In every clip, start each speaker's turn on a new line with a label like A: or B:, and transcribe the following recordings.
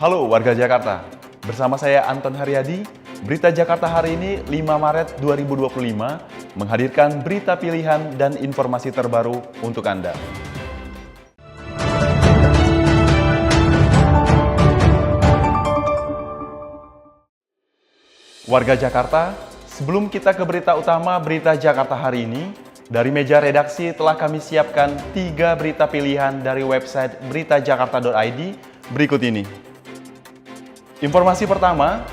A: Halo warga Jakarta, bersama saya Anton Haryadi, Berita Jakarta hari ini 5 Maret 2025 menghadirkan berita pilihan dan informasi terbaru untuk Anda. Warga Jakarta, sebelum kita ke berita utama Berita Jakarta hari ini, dari meja redaksi telah kami siapkan 3 berita pilihan dari website beritajakarta.id berikut ini. Informasi pertama,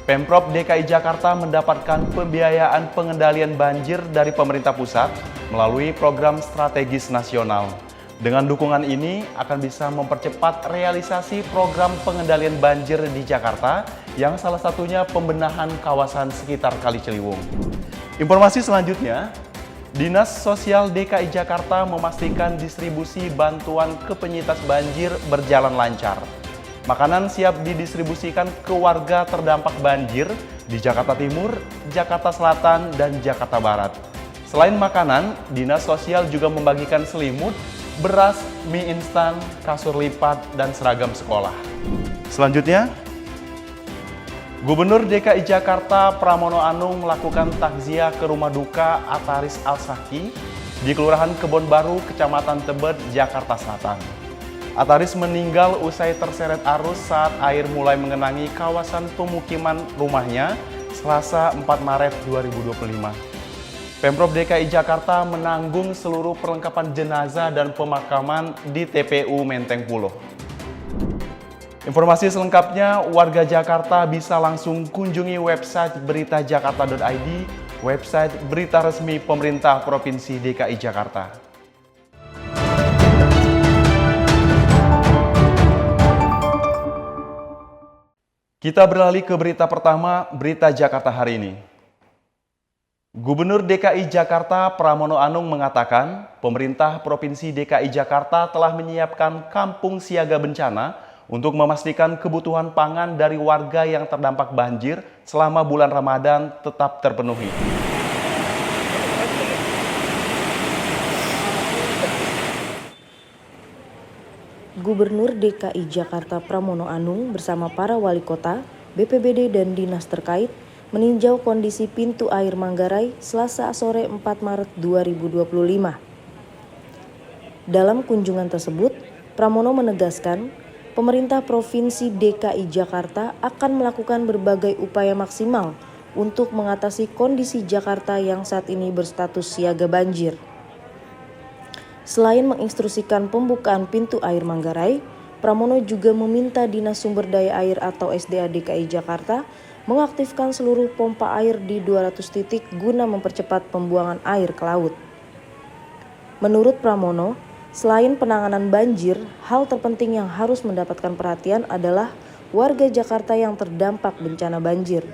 A: Pemprov DKI Jakarta mendapatkan pembiayaan pengendalian banjir dari pemerintah pusat melalui program strategis nasional. Dengan dukungan ini akan bisa mempercepat realisasi program pengendalian banjir di Jakarta yang salah satunya pembenahan kawasan sekitar Kali Ciliwung. Informasi selanjutnya, Dinas Sosial DKI Jakarta memastikan distribusi bantuan ke penyintas banjir berjalan lancar. Makanan siap didistribusikan ke warga terdampak banjir di Jakarta Timur, Jakarta Selatan, dan Jakarta Barat. Selain makanan, Dinas Sosial juga membagikan selimut, beras, mie instan, kasur lipat, dan seragam sekolah. Selanjutnya, Gubernur DKI Jakarta Pramono Anung melakukan takziah ke rumah duka Ataris Al-Saki di Kelurahan Kebon Baru, Kecamatan Tebet, Jakarta Selatan. Ataris meninggal usai terseret arus saat air mulai mengenangi kawasan pemukiman rumahnya Selasa 4 Maret 2025. Pemprov DKI Jakarta menanggung seluruh perlengkapan jenazah dan pemakaman di TPU Menteng Pulo. Informasi selengkapnya, warga Jakarta bisa langsung kunjungi website beritajakarta.id, website berita resmi pemerintah Provinsi DKI Jakarta. Kita beralih ke berita pertama, Berita Jakarta hari ini. Gubernur DKI Jakarta Pramono Anung mengatakan, pemerintah Provinsi DKI Jakarta telah menyiapkan kampung siaga bencana untuk memastikan kebutuhan pangan dari warga yang terdampak banjir selama bulan Ramadan tetap terpenuhi.
B: Gubernur DKI Jakarta Pramono Anung bersama para wali kota, BPBD dan dinas terkait meninjau kondisi pintu air Manggarai Selasa sore 4 Maret 2025. Dalam kunjungan tersebut, Pramono menegaskan pemerintah Provinsi DKI Jakarta akan melakukan berbagai upaya maksimal untuk mengatasi kondisi Jakarta yang saat ini berstatus siaga banjir. Selain menginstruksikan pembukaan pintu air Manggarai, Pramono juga meminta Dinas Sumber Daya Air atau SDA DKI Jakarta mengaktifkan seluruh pompa air di 200 titik guna mempercepat pembuangan air ke laut. Menurut Pramono, selain penanganan banjir, hal terpenting yang harus mendapatkan perhatian adalah warga Jakarta yang terdampak bencana banjir.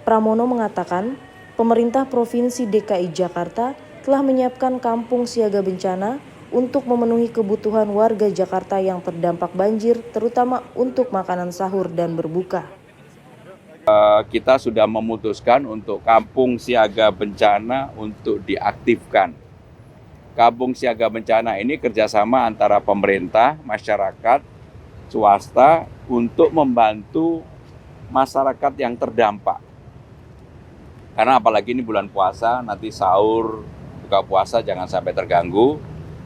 B: Pramono mengatakan, pemerintah Provinsi DKI Jakarta telah menyiapkan kampung siaga bencana untuk memenuhi kebutuhan warga Jakarta yang terdampak banjir, terutama untuk makanan sahur dan berbuka.
C: Kita sudah memutuskan untuk kampung siaga bencana untuk diaktifkan. Kampung siaga bencana ini kerjasama antara pemerintah, masyarakat, swasta untuk membantu masyarakat yang terdampak. Karena apalagi ini bulan puasa, nanti sahur, buka puasa jangan sampai terganggu.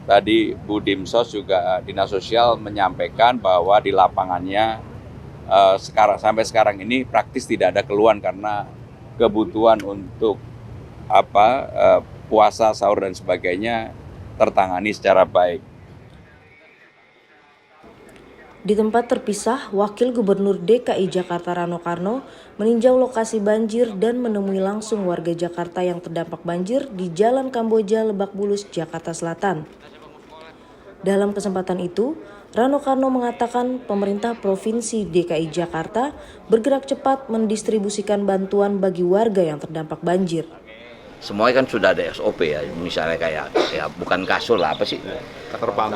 C: Tadi Bu Dimsos juga Dinas Sosial menyampaikan bahwa di lapangannya sampai sekarang ini praktis tidak ada keluhan karena kebutuhan untuk puasa, sahur dan sebagainya tertangani secara baik.
B: Di tempat terpisah, Wakil Gubernur DKI Jakarta Rano Karno meninjau lokasi banjir dan menemui langsung warga Jakarta yang terdampak banjir di Jalan Kamboja, Lebak Bulus, Jakarta Selatan. Dalam kesempatan itu, Rano Karno mengatakan pemerintah Provinsi DKI Jakarta bergerak cepat mendistribusikan bantuan bagi warga yang terdampak banjir.
D: Semuanya kan sudah ada SOP ya, misalnya kayak ya bukan kasur lah, apa sih?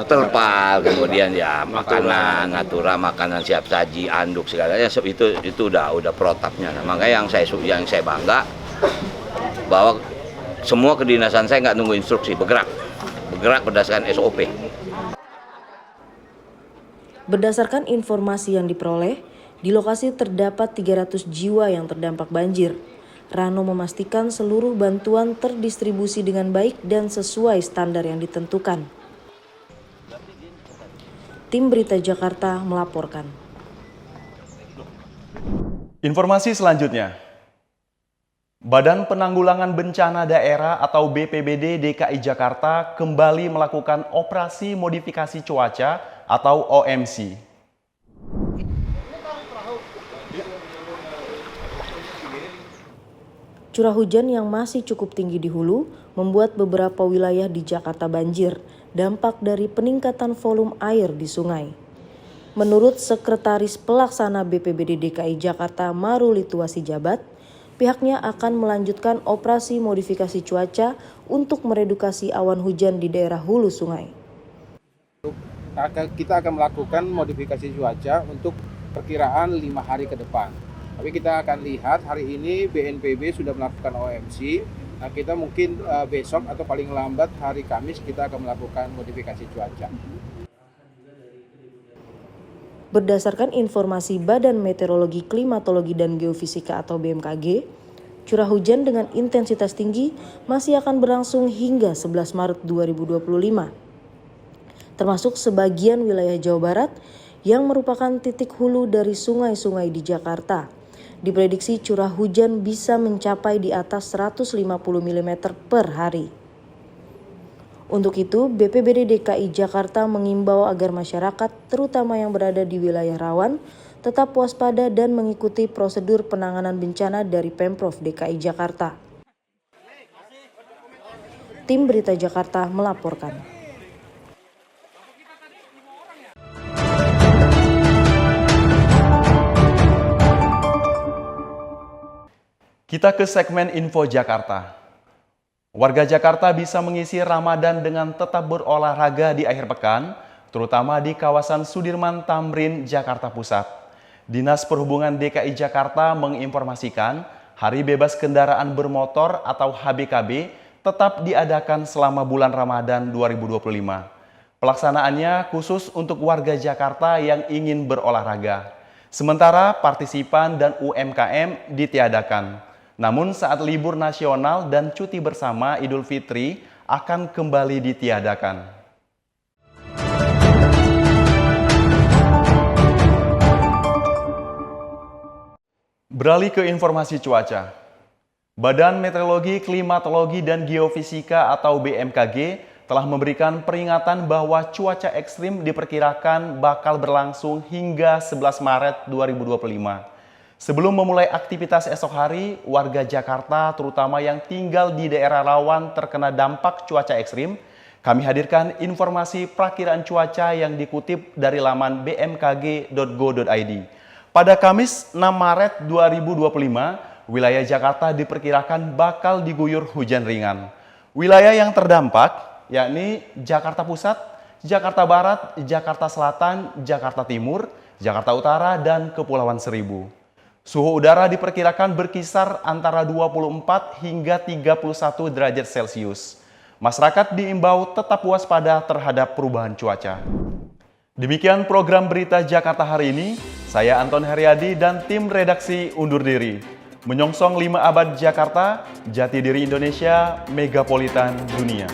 D: Terpal, kemudian ya makanan, natura, makanan siap saji, anduk segalanya itu udah protapnya. Nah, makanya yang saya bangga bahwa semua kedinasan saya nggak nunggu instruksi, bergerak berdasarkan SOP.
B: Berdasarkan informasi yang diperoleh, di lokasi terdapat 300 jiwa yang terdampak banjir. Rano memastikan seluruh bantuan terdistribusi dengan baik dan sesuai standar yang ditentukan. Tim Berita Jakarta melaporkan.
A: Informasi selanjutnya. Badan Penanggulangan Bencana Daerah atau BPBD DKI Jakarta kembali melakukan operasi modifikasi cuaca atau OMC.
B: Curah hujan yang masih cukup tinggi di hulu membuat beberapa wilayah di Jakarta banjir, dampak dari peningkatan volume air di sungai. Menurut Sekretaris Pelaksana BPBD DKI Jakarta Marulituwa Sijabat, pihaknya akan melanjutkan operasi modifikasi cuaca untuk meredukasi awan hujan di daerah hulu sungai.
E: Kita akan melakukan modifikasi cuaca untuk perkiraan 5 hari ke depan. Tapi kita akan lihat hari ini BNPB sudah melakukan OMC. Nah, kita mungkin besok atau paling lambat hari Kamis kita akan melakukan modifikasi cuaca.
B: Berdasarkan informasi Badan Meteorologi, Klimatologi, dan Geofisika atau BMKG, curah hujan dengan intensitas tinggi masih akan berlangsung hingga 11 Maret 2025. Termasuk sebagian wilayah Jawa Barat yang merupakan titik hulu dari sungai-sungai di Jakarta. Diprediksi curah hujan bisa mencapai di atas 150 mm per hari. Untuk itu, BPBD DKI Jakarta mengimbau agar masyarakat, terutama yang berada di wilayah rawan, tetap waspada dan mengikuti prosedur penanganan bencana dari Pemprov DKI Jakarta. Tim Berita Jakarta melaporkan.
A: Kita ke segmen Info Jakarta. Warga Jakarta bisa mengisi Ramadan dengan tetap berolahraga di akhir pekan, terutama di kawasan Sudirman Tamrin, Jakarta Pusat. Dinas Perhubungan DKI Jakarta menginformasikan Hari Bebas Kendaraan Bermotor atau HBKB tetap diadakan selama bulan Ramadan 2025. Pelaksanaannya khusus untuk warga Jakarta yang ingin berolahraga. Sementara partisipan dan UMKM ditiadakan. Namun saat libur nasional dan cuti bersama Idul Fitri akan kembali ditiadakan. Beralih ke informasi cuaca. Badan Meteorologi, Klimatologi, dan Geofisika atau BMKG telah memberikan peringatan bahwa cuaca ekstrim diperkirakan bakal berlangsung hingga 11 Maret 2025. Sebelum memulai aktivitas esok hari, warga Jakarta terutama yang tinggal di daerah rawan terkena dampak cuaca ekstrim, kami hadirkan informasi perakiraan cuaca yang dikutip dari laman bmkg.go.id. Pada Kamis 6 Maret 2025, wilayah Jakarta diperkirakan bakal diguyur hujan ringan. Wilayah yang terdampak yakni Jakarta Pusat, Jakarta Barat, Jakarta Selatan, Jakarta Timur, Jakarta Utara, dan Kepulauan Seribu. Suhu udara diperkirakan berkisar antara 24 hingga 31 derajat Celcius. Masyarakat diimbau tetap waspada terhadap perubahan cuaca. Demikian program Berita Jakarta hari ini. Saya Anton Heriadi dan tim redaksi undur diri. Menyongsong 5 abad Jakarta, jati diri Indonesia, megapolitan dunia.